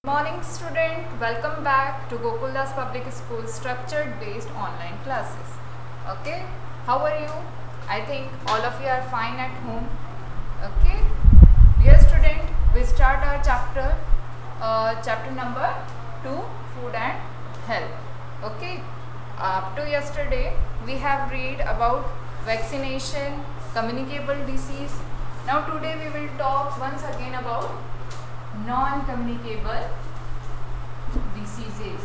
Morning student, welcome back to Gokuldas Public School structured based online classes. Okay, how are you? I think all of you are fine at home. Okay, dear student, we start our chapter number 2, food and health. Okay, up to yesterday we have read about vaccination, communicable disease. Now today we will talk once again about non-communicable diseases.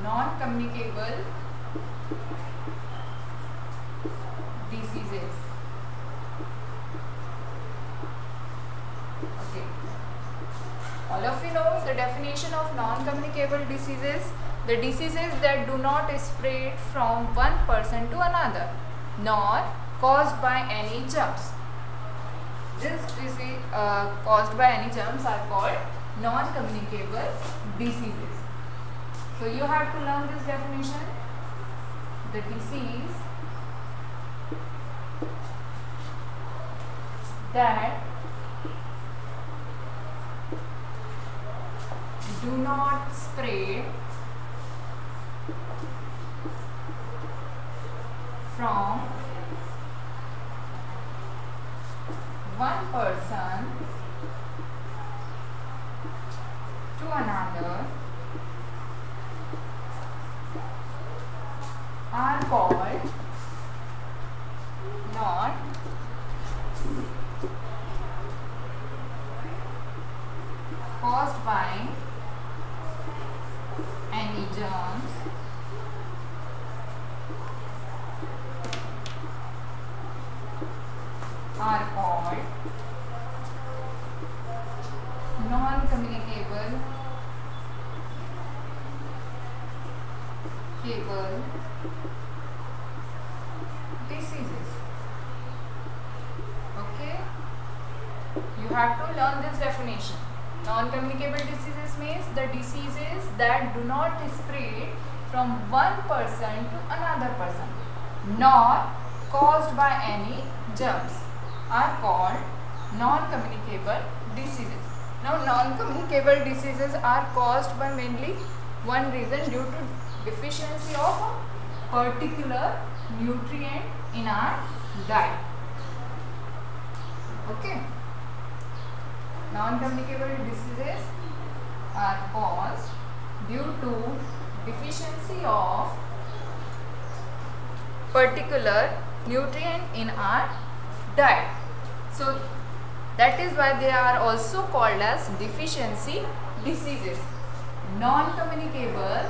Non-communicable diseases. Okay. All of you know the definition of non-communicable diseases. The diseases that do not spread from one person to another, nor caused by any germs. This disease caused by any germs are called non-communicable diseases. So you have to learn this definition. The disease that do not spread from one person to another are called not caused by any germs are called non-communicable diseases. Okay, you have to learn this definition. Non-communicable diseases means the diseases that do not spread from one person to another person, nor caused by any germs, are called non-communicable diseases. Now, non-communicable diseases are caused by mainly one reason, due to deficiency of a particular nutrient in our diet. Okay. Non-communicable diseases are caused due to deficiency of particular nutrient in our diet. So that is why they are also called as deficiency diseases. Non-communicable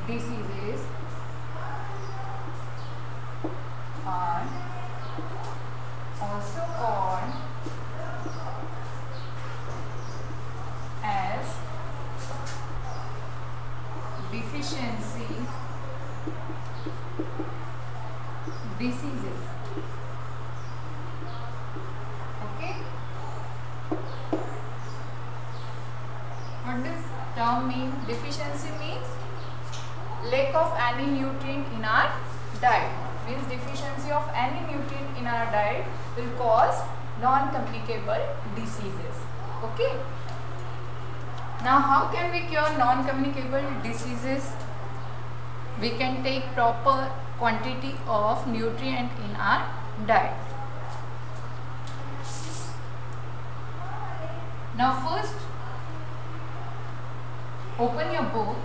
diseases are also called as deficiency diseases. Okay, what does term mean? Deficiency means lack of any nutrient in our diet. Means deficiency of any nutrient in our diet will cause non-communicable diseases. Okay. Now how can we cure non-communicable diseases? We can take proper quantity of nutrient in our diet. Now first, open your book.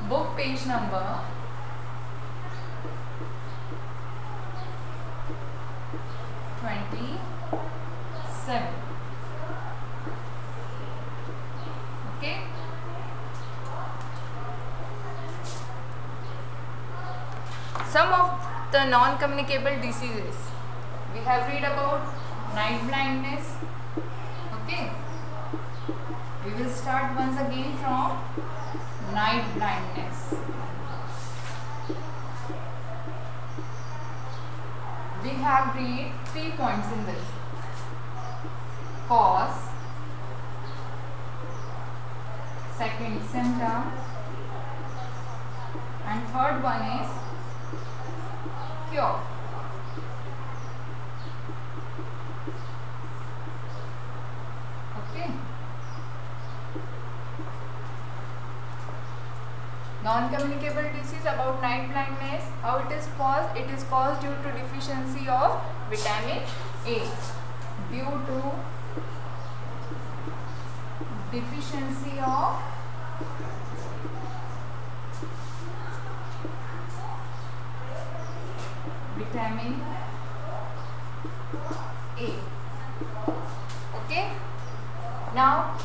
Book page number 27. Okay. Some of the non-communicable diseases we have read about night blindness. Okay. We will start once again from night blindness. we have read 3 points in this. Cause, second symptom, and third one is cure. Okay. Non-communicable disease about night blindness. How it is caused? It is caused due to deficiency of vitamin A. Due to deficiency of vitamin A. Okay. Now,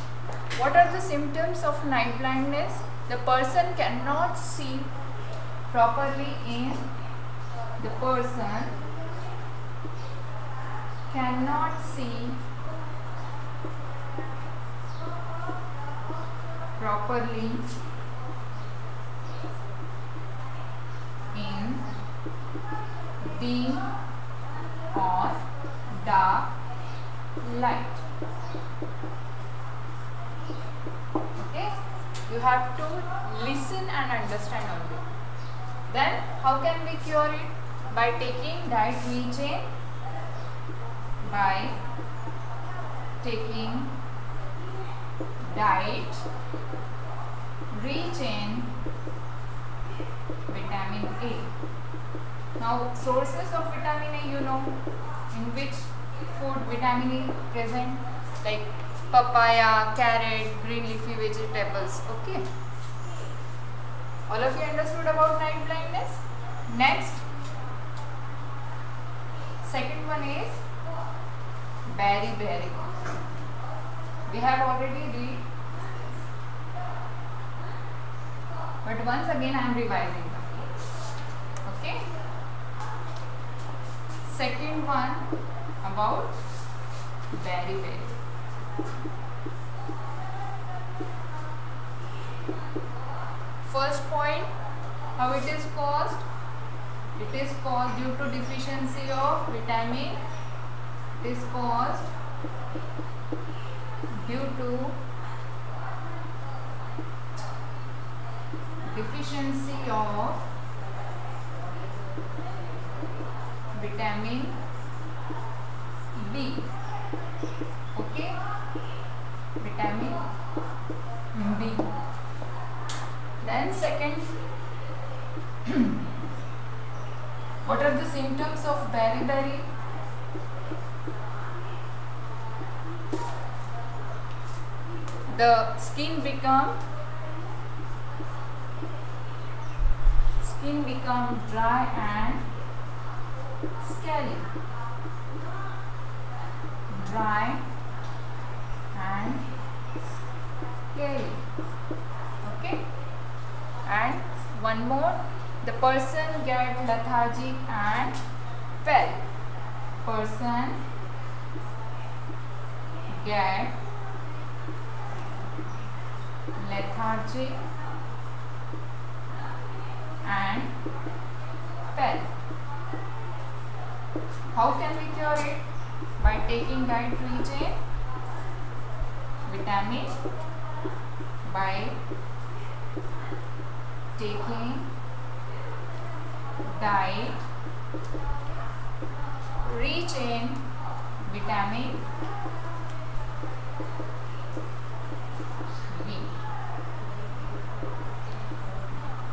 what are the symptoms of night blindness? The person cannot see properly in the person cannot see properly in dim or dark light. Okay, you have to listen and understand only. Then how can we cure it? By taking diet rechain, by taking diet rechain vitamin A. Now sources of vitamin A, you know, in which food vitamin A present, like papaya, carrot, green leafy vegetables. Okay, all of you understood about night blindness. Next, second one is beriberi. We have already read, but once again I am revising. Okay, second one about beriberi. First point, how it is caused? It is caused due to deficiency of vitamin. It is caused due to deficiency of vitamin B. Okay, vitamin B. Then second, what are the symptoms of beriberi? The skin become dry and scaly. Dry and scaly. Okay. And one more, the person get lethargic and pale. Person get lethargic and pale. How can we cure it? By taking diet rechain vitamin, by taking diet rechain vitamin B.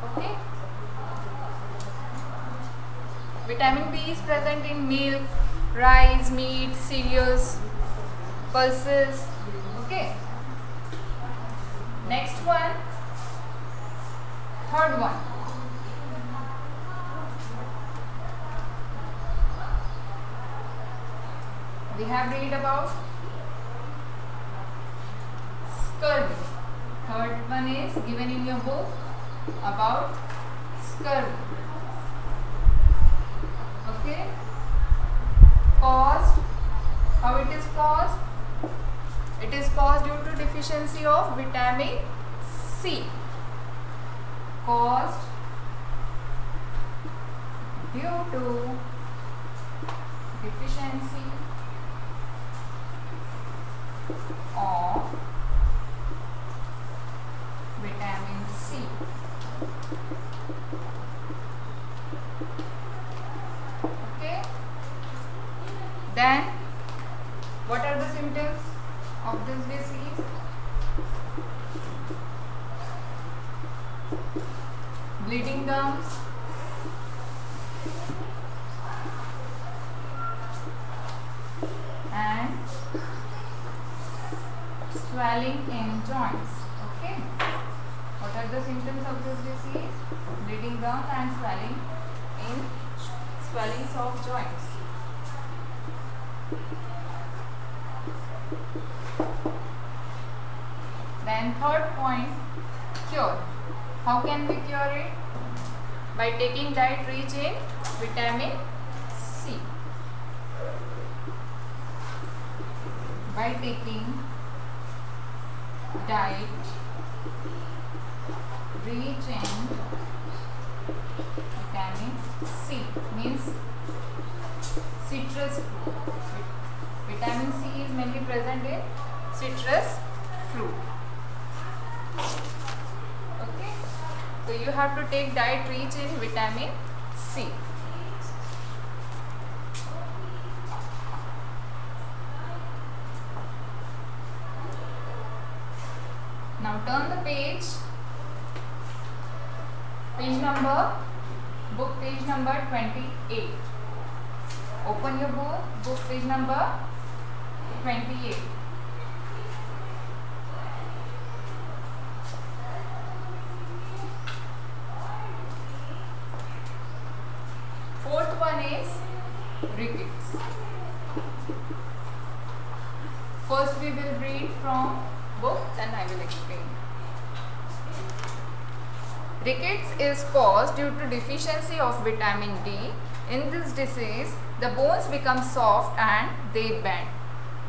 Okay. Vitamin B is present in milk, rice, meat, cereals, pulses. Okay. Next one, third one. We have read about scurvy. Third one is given in your book about scurvy. Okay. Caused. How it is caused? It is caused due to deficiency of vitamin C. Caused due to deficiency of vitamin C. Okay. Then what are the symptoms of this disease? Bleeding gums, and swelling in joints. Okay. What are the symptoms of this disease? Bleeding gums and swellings of joints. Then third point, cure. How can we cure it? By taking diet rich in vitamin C. By taking diet rich in vitamin C, means citrus fruit. Vitamin C is mainly present in citrus fruit. Okay, so you have to take diet rich in vitamin C. Now turn the page. Book page number 28. Open your book page number 28. Fourth one is rickets. First we will read from book, then I will explain. Rickets is caused due to deficiency of vitamin D. In this disease, the bones become soft and they bend.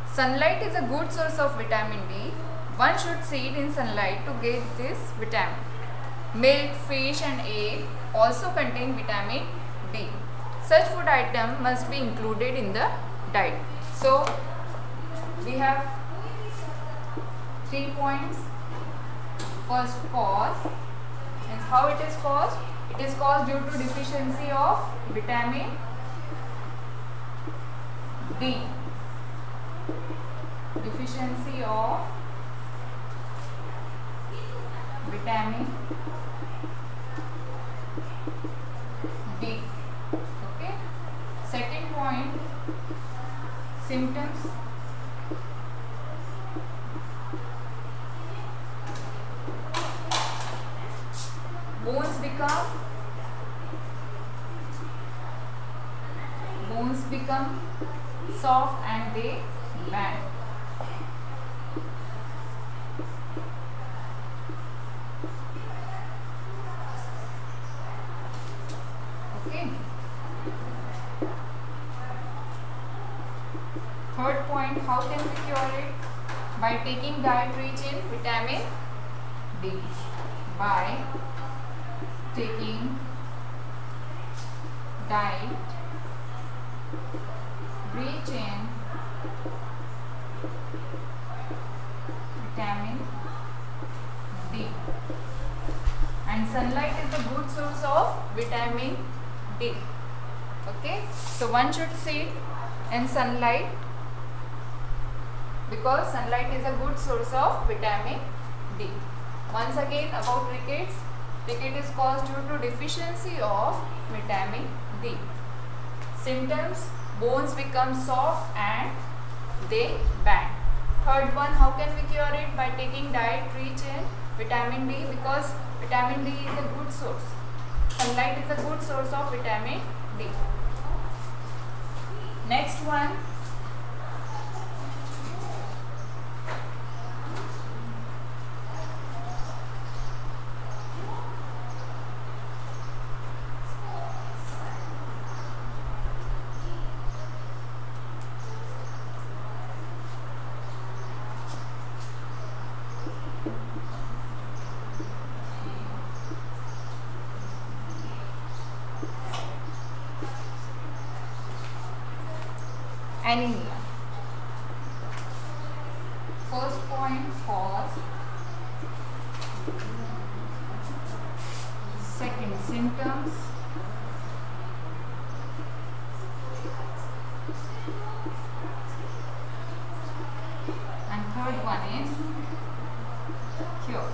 Sunlight is a good source of vitamin D. One should sit in sunlight to get this vitamin. Milk, fish and egg also contain vitamin D. Such food item must be included in the diet. So, we have 3 points. First, cause. And how it is caused? It is caused due to deficiency of vitamin D. Deficiency of vitamin D. Okay. Second point, symptoms. Bones become soft and they bend. Okay. Third point, how can we cure it? By taking diet rich in vitamin D. By taking diet rich in vitamin D. And sunlight is a good source of vitamin D. Okay, so one should sit in sunlight because sunlight is a good source of vitamin D. Once again about rickets. Ricket is caused due to deficiency of vitamin D. Symptoms: bones become soft and they bend. Third one, how can we cure it? By taking diet rich in vitamin D, because vitamin D is a good source. Sunlight is a good source of vitamin D. Next one, anemia. First point, cause. Second, symptoms. And third one is cure.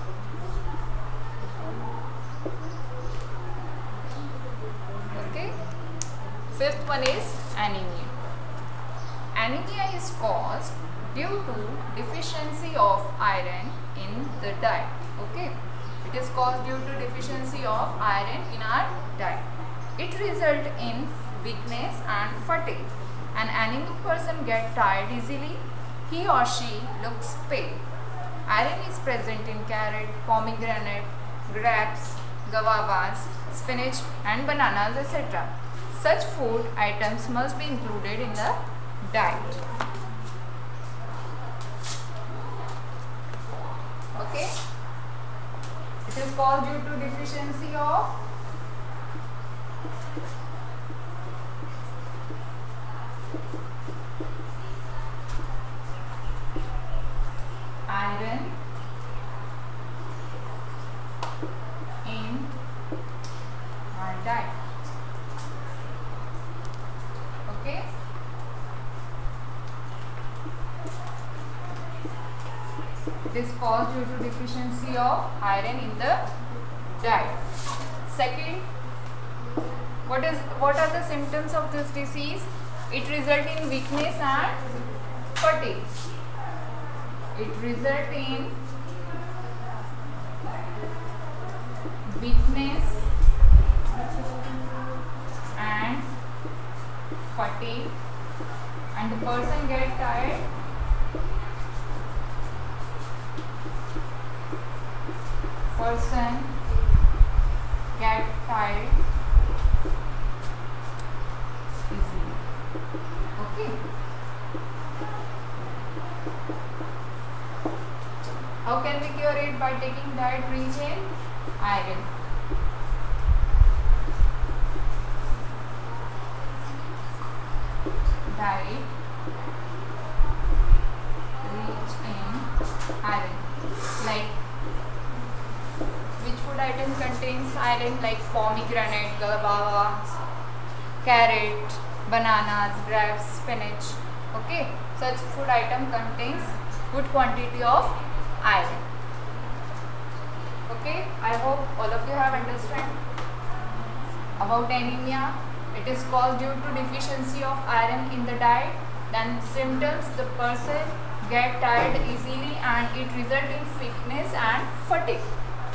Okay. Fifth one is anemia. Anemia is caused due to deficiency of iron in the diet. Okay. It is caused due to deficiency of iron in our diet. It results in weakness and fatigue. An anemic person gets tired easily. He or she looks pale. Iron is present in carrot, pomegranate, grapes, guavas, spinach and bananas, etc. Such food items must be included in the diet. Okay. It is caused due to deficiency of iron in our diet. Okay. It is caused due to deficiency of iron in the diet. Second, what are the symptoms of this disease? It results in weakness and fatigue. It results in weakness and fatigue, and the person gets tired. Person get tired easily. Okay. How can we cure it? By taking diet rich in iron. Diet rich in iron. Like, which food item contains iron? Like pomegranate, guavas, carrot, bananas, grapes, spinach. Okay, such food item contains good quantity of iron. Okay, I hope all of you have understood about anemia. It is caused due to deficiency of iron in the diet. Then symptoms, the person get tired easily and it results in weakness and fatigue.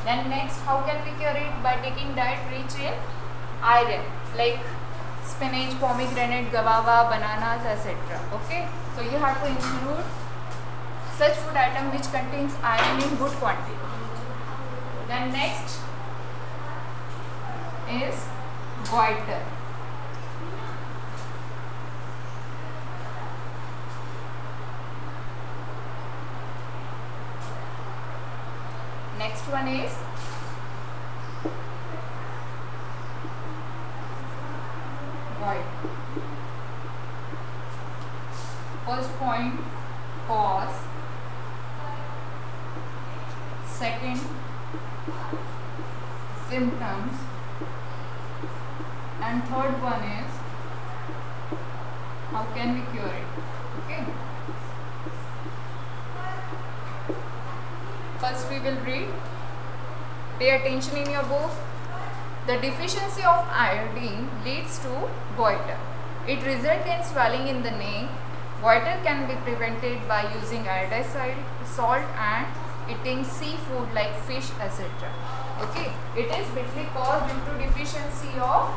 Then next, how can we cure it? By taking diet rich in iron, like spinach, pomegranate, guava, bananas, etc. Okay, so you have to include such food item which contains iron in good quantity. Then next is goiter. Next one is goiter. First point, cause. Second, symptoms. And third one is how can we cure it? Okay. First we will read. Pay attention in your book. The deficiency of iodine leads to goiter. It results in swelling in the neck. Goiter can be prevented by using iodized salt and eating seafood like fish, etc. Okay, it is basically caused due to deficiency of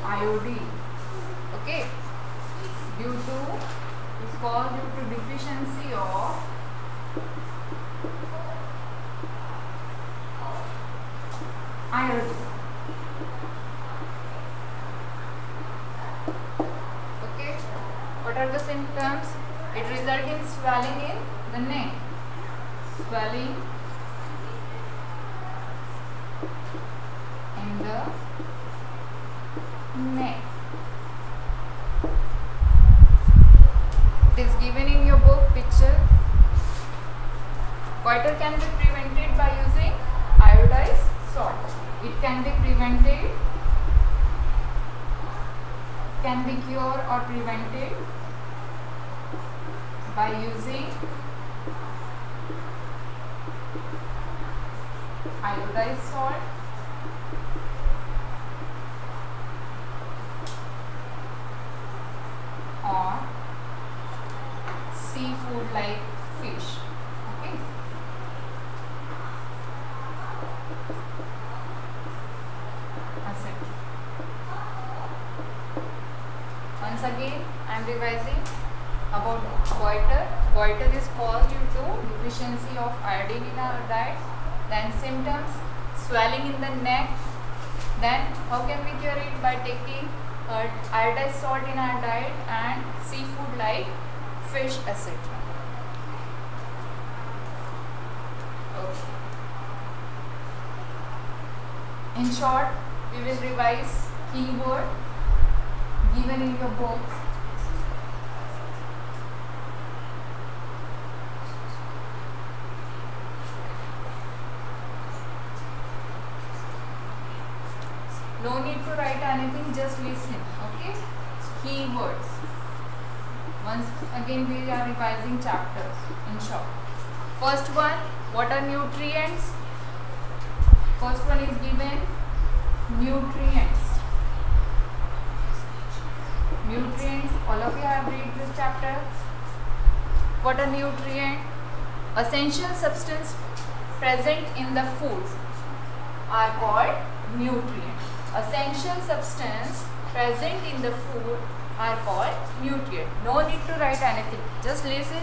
iodine. Okay, it's caused due to deficiency of iodine. Okay, what are the symptoms? It results in swelling in the neck. Swelling in the neck. picture. Goiter can be prevented by using iodized salt. It can be prevented, can be cured or prevented by using iodized salt or seafood like fish. Okay. Acid. Once again, I am revising about goiter. Goiter is caused due to deficiency of iodine in our diet. Then symptoms: swelling in the neck. Then how can we cure it? By taking iodized salt in our diet and seafood like fish, etc. Okay. In short, we will revise keyword given in your book. No need to write anything, just listen. Okay. Keywords. Once again we are revising chapters in short. First one, what are nutrients? First one is given nutrients. Nutrients, all of you have read this chapter. What are nutrients? Essential substance present in the food are called nutrients. Essential substance present in the food are called nutrient. No need to write anything, just listen.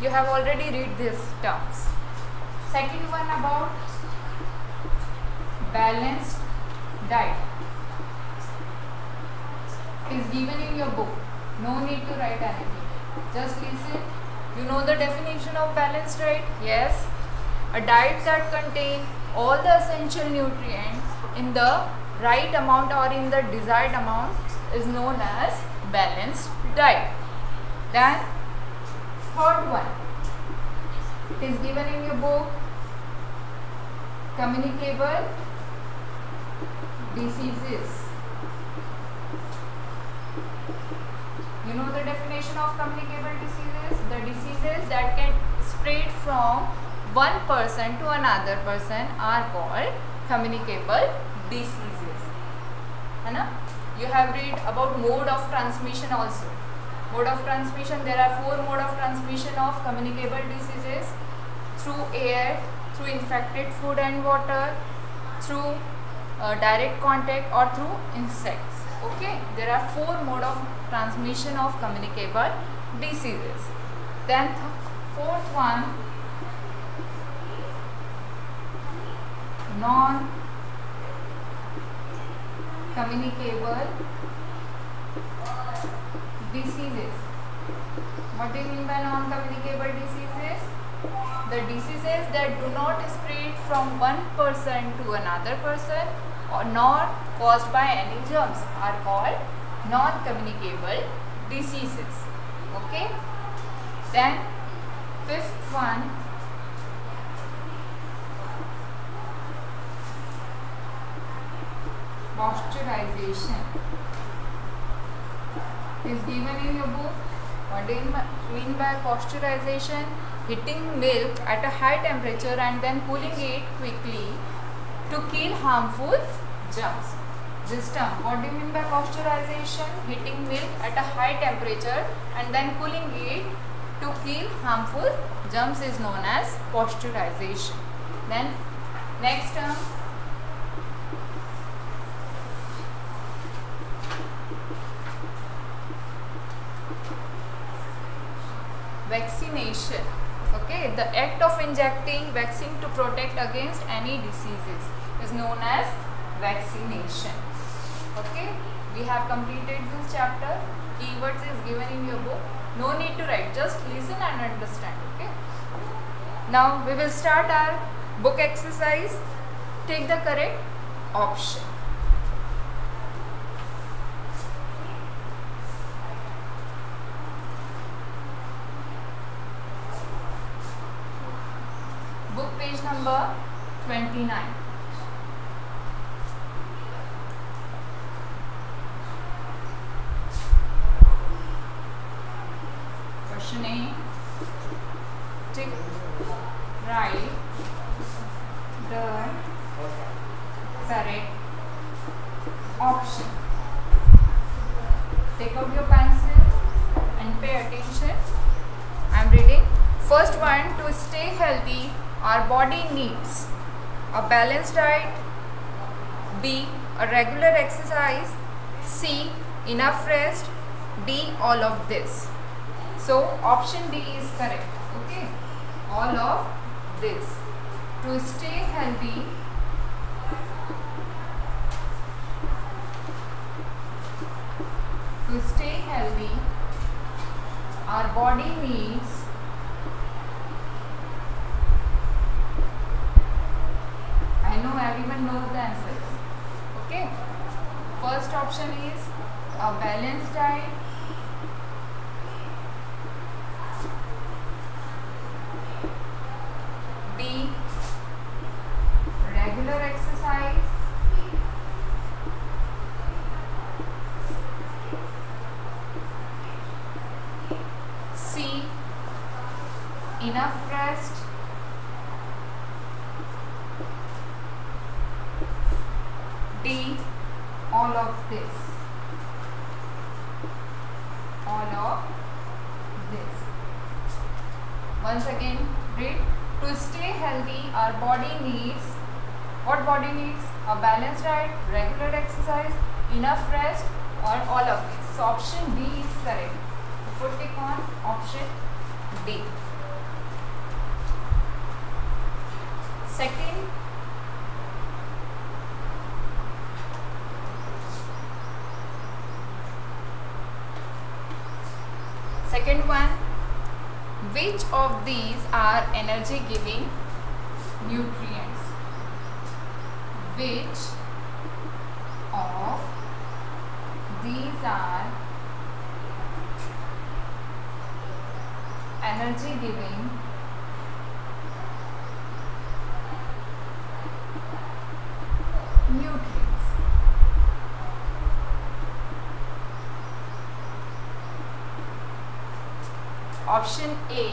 You have already read these terms. Second one, about balanced diet, is given in your book. No need to write anything, just listen. You know the definition of balanced diet? Yes, a diet that contains all the essential nutrients in the right amount or in the desired amount is known as balanced diet. Then third one, it is given in your book, communicable diseases. You know the definition of communicable diseases? The diseases that can spread from one person to another person are called communicable diseases. You have read about mode of transmission also. Mode of transmission, there are 4 mode of transmission of communicable diseases: through air, through infected food and water, through direct contact, or through insects. Okay, there are 4 mode of transmission of communicable diseases. Then fourth one, non-communicable diseases. What do you mean by non-communicable diseases? The diseases that do not spread from one person to another person or not caused by any germs are called non-communicable diseases. Okay. Then fifth one, pasteurization is given in your book. What do you mean by pasteurization? Heating milk at a high temperature and then cooling it quickly to kill harmful germs. This term, what do you mean by pasteurization? Heating milk at a high temperature and then cooling it to kill harmful germs is known as pasteurization. Then next term, vaccination. Okay, the act of injecting vaccine to protect against any diseases is known as vaccination. Okay, we have completed this chapter. Keywords is given in your book. No need to write, just listen and understand. Okay, now we will start our book exercise. Take the correct option. number 29. Question A. Tick right the correct option. Take out your pencil and pay attention. I am reading. First one, to stay healthy, our body needs a balanced diet, B, a regular exercise, C, enough rest, D, all of this. So option D is correct. Okay, all of this. To stay healthy, our body needs I know everyone knows the answer. Okay, first option is a balanced diet, B, regular exercise, C, enough rest, D, all of this. All of this. Once again, read. To stay healthy, our body needs, what body needs? A balanced diet, regular exercise, enough rest, or all of this. So option B is correct. So put tick on option D. Second one, which of these are energy giving nutrients? Which of these are energy giving nutrients? Option A,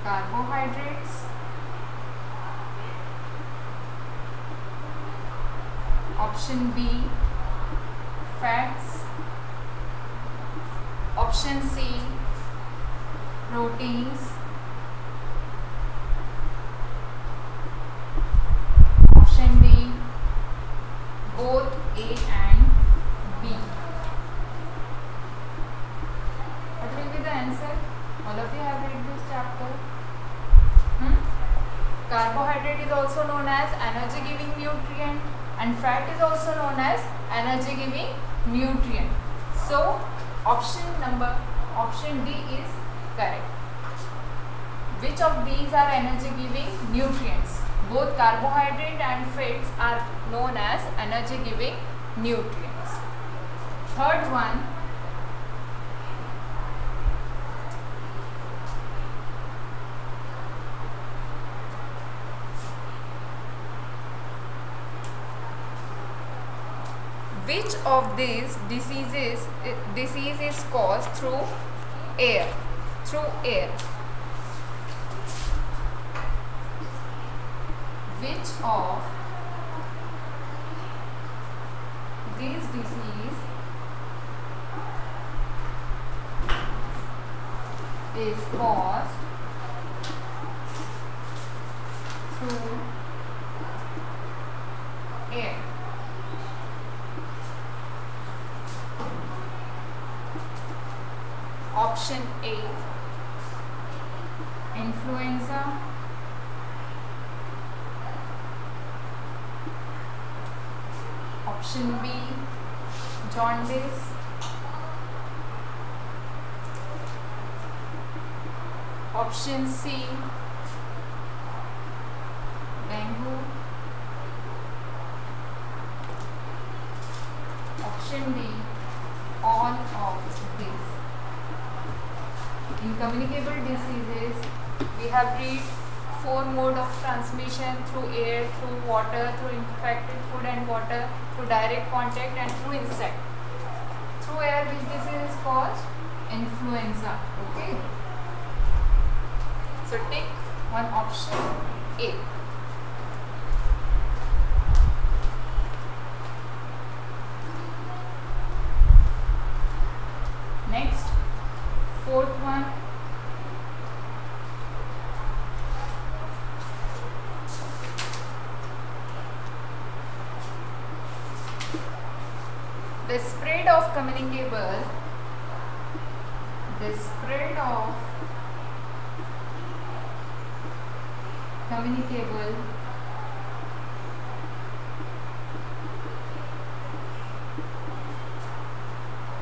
carbohydrates. Option B, fats. Option C, proteins. Option D, both A and B. What will be the answer? All of you have read this chapter. Carbohydrate is also known as energy giving nutrient, and fat is also known as energy giving nutrient. So option D is correct. Which of these are energy giving nutrients? Both carbohydrate and fats are known as energy giving nutrients. Third one, which of these disease is caused through air? Which of these disease is caused through air? Option A, influenza. Option B, jaundice. Option C, dengue. Option D, all of these. In communicable diseases, we have read four mode of transmission: through air, through water, through infected food and water, through direct contact, and through insect. Through air, which disease is called? Influenza. Okay. So tick one option A. Next, fourth one. The spread of communicable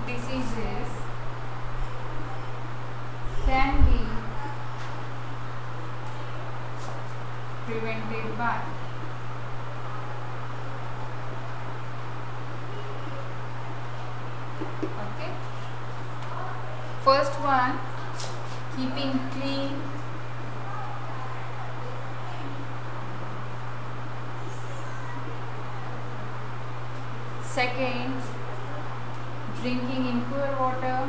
diseases can be prevented by first one, keeping clean. Second, drinking impure water.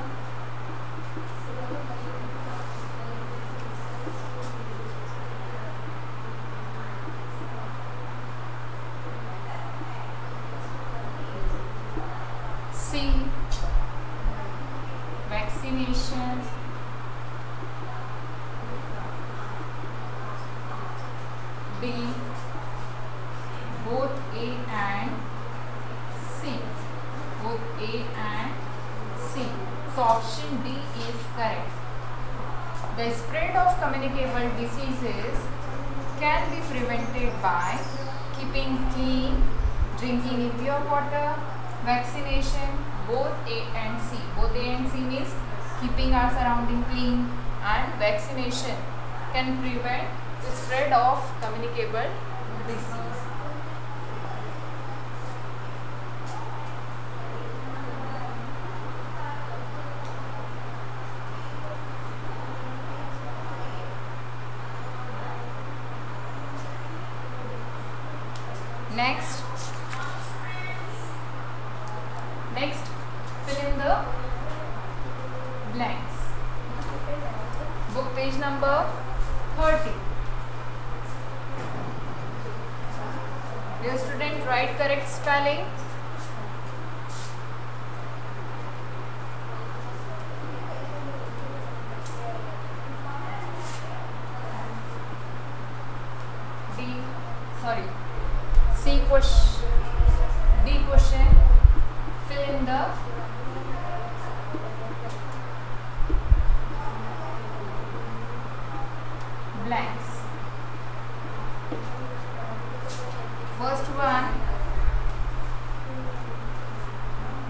C, vaccinations. D, both A and C. Both A and C. So option D is correct. The spread of communicable diseases can be prevented by keeping clean, drinking impure water, vaccination. Both A and C. Both A and C means keeping our surrounding clean, and vaccination can prevent the spread of communicable disease. Next, fill in the blanks. Book page number 30. Dear student, write correct spelling. D question. Fill in the blanks. First one,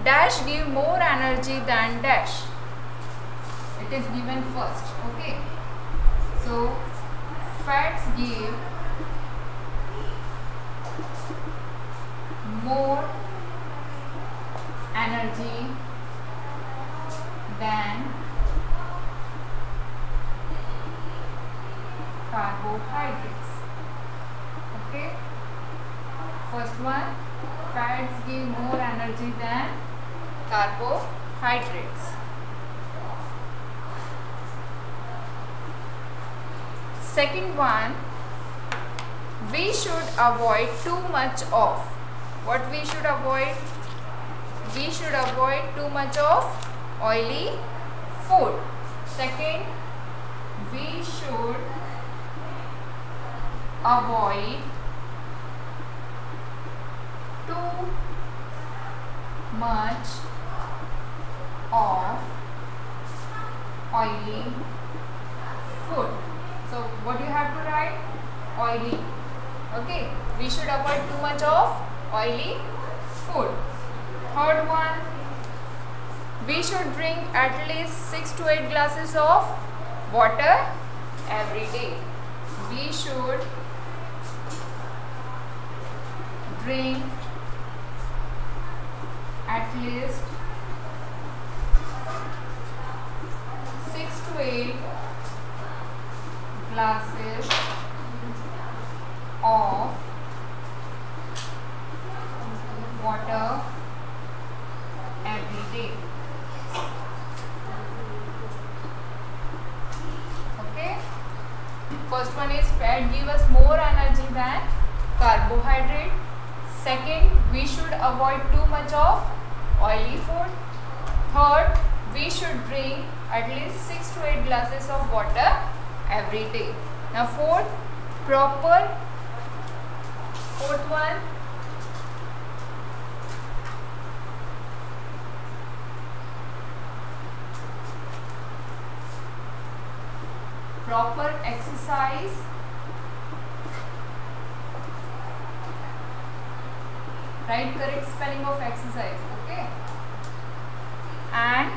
dash give more energy than dash. It is given first. Okay. So fats give more energy than carbohydrates. Okay. First one, fats give more energy than carbohydrates. Second one, we should avoid too much of. What we should avoid? We should avoid too much of oily food. Second, we should avoid too much of oily food. So what you have to write? Oily. Okay. We should avoid too much of oily food. Third one, we should drink at least 6 to 8 glasses of water every day. We should drink at least 6 to 8 glasses fat give us more energy than carbohydrate. Second, we should avoid too much of oily food. Third, we should drink at least 6 to 8 glasses of water every day. Now fourth one, proper exercise, write correct spelling of exercise, okay, and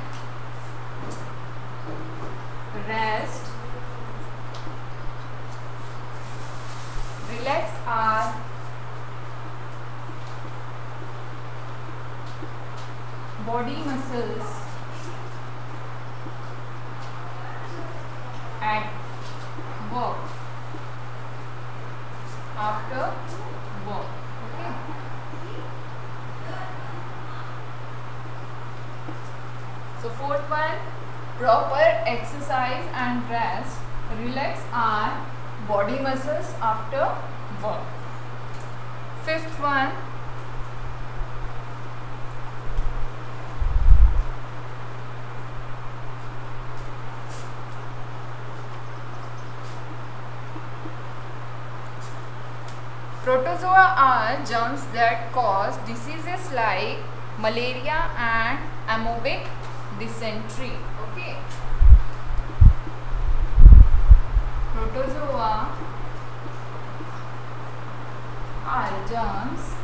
rest, relax our body muscles at work, after work, okay. So fourth one, proper exercise and rest, relax our body muscles after work. Fifth one, protozoa are germs that cause diseases like malaria and amoebic dysentery, okay. Protozoa are germs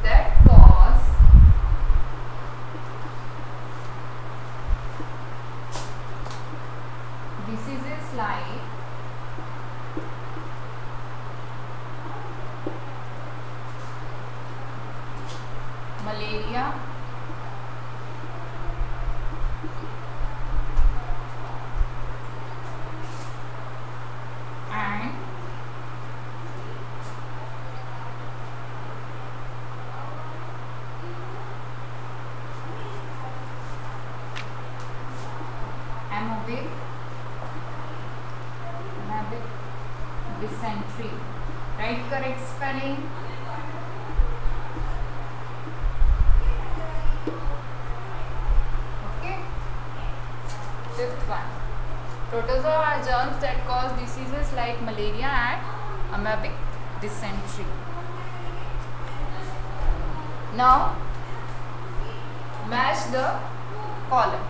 that cause diseases like malaria, and amoebic dysentery. Write correct spelling. Okay. Fifth one. Protozoa are germs that cause diseases like malaria and amoebic dysentery. Now match the column.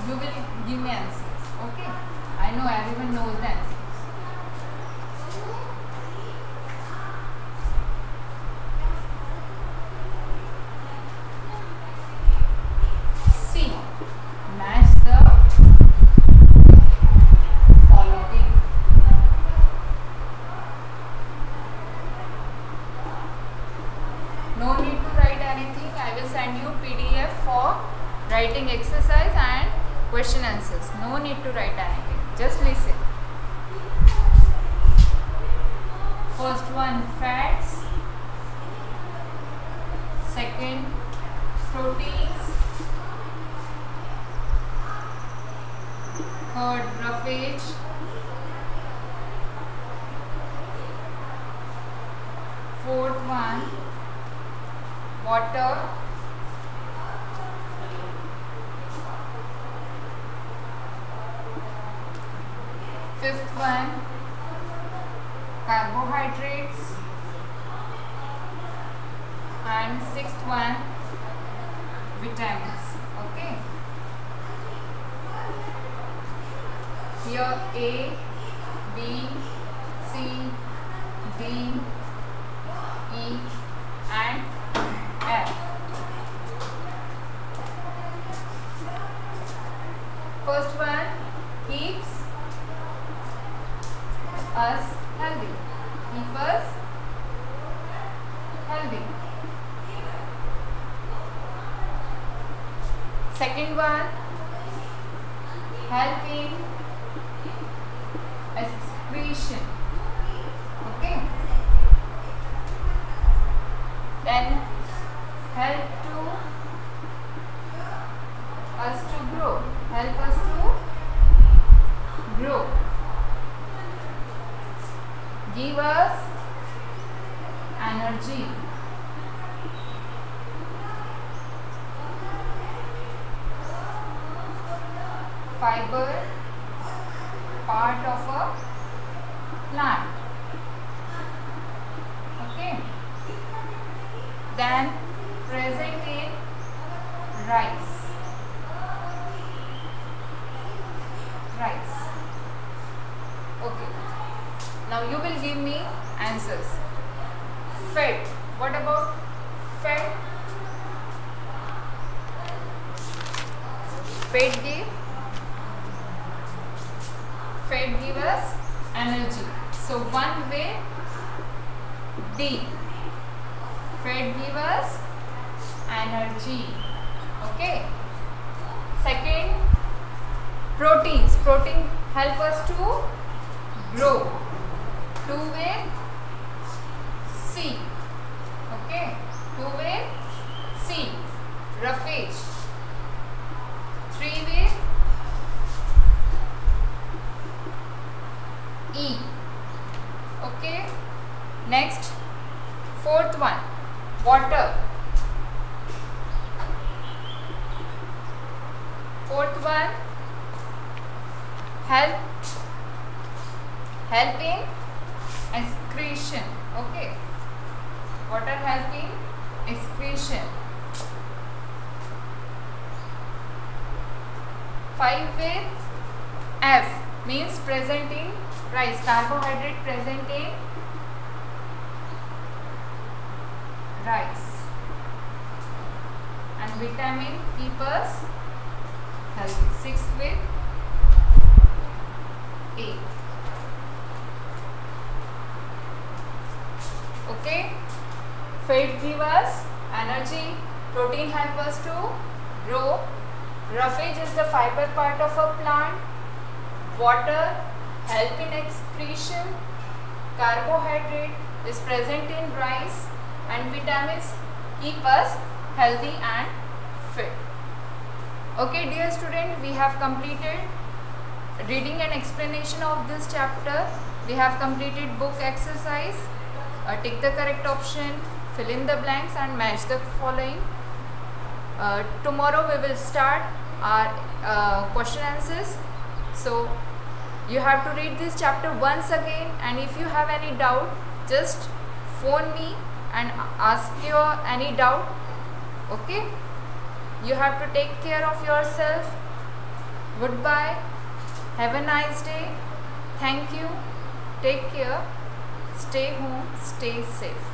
You will give me answers, okay? I know everyone knows the answers. C. Match the following. No need to write anything. I will send you PDF for writing exercise and question answers. No need to write anything. Just listen. First one, fats. Second, proteins. Third, roughage. Fourth one, water. Fifth one, carbohydrates. And sixth one, vitamins. Okay. Here A, B, C, D, E and F. First one, keeps us healthy. Keep us healthy. Second one, help in excretion. Okay. fiber part of a plant. Okay. Then present in rice. Rice. Okay. Now you will give me answers. Fed. What about fed? Fed give us energy. So one way D. Fed give us energy. Okay. Second, proteins. Protein help us to grow. 2 with C. Okay. 2 with C. Roughage. 3 with E. Okay. Next, fourth one, water. Fourth one, helping excretion. Okay. Water helping excretion. 5 with F means present in rice. Carbohydrate present in rice. And vitamin keep us healthy. 6 with A. Okay. Fat give us energy. Protein help us to grow. Roughage is the fiber part of a plant. Water help in excretion. Carbohydrate is present in rice. And vitamins keep us healthy and fit. Okay dear student, we have completed reading and explanation of this chapter. We have completed book exercise. Tick the correct option, fill in the blanks and match the following. Tomorrow we will start our question answers. So you have to read this chapter once again, and if you have any doubt, just phone me and ask your any doubt. Okay. You have to take care of yourself. Goodbye. Have a nice day. Thank you. Take care. Stay home. Stay safe.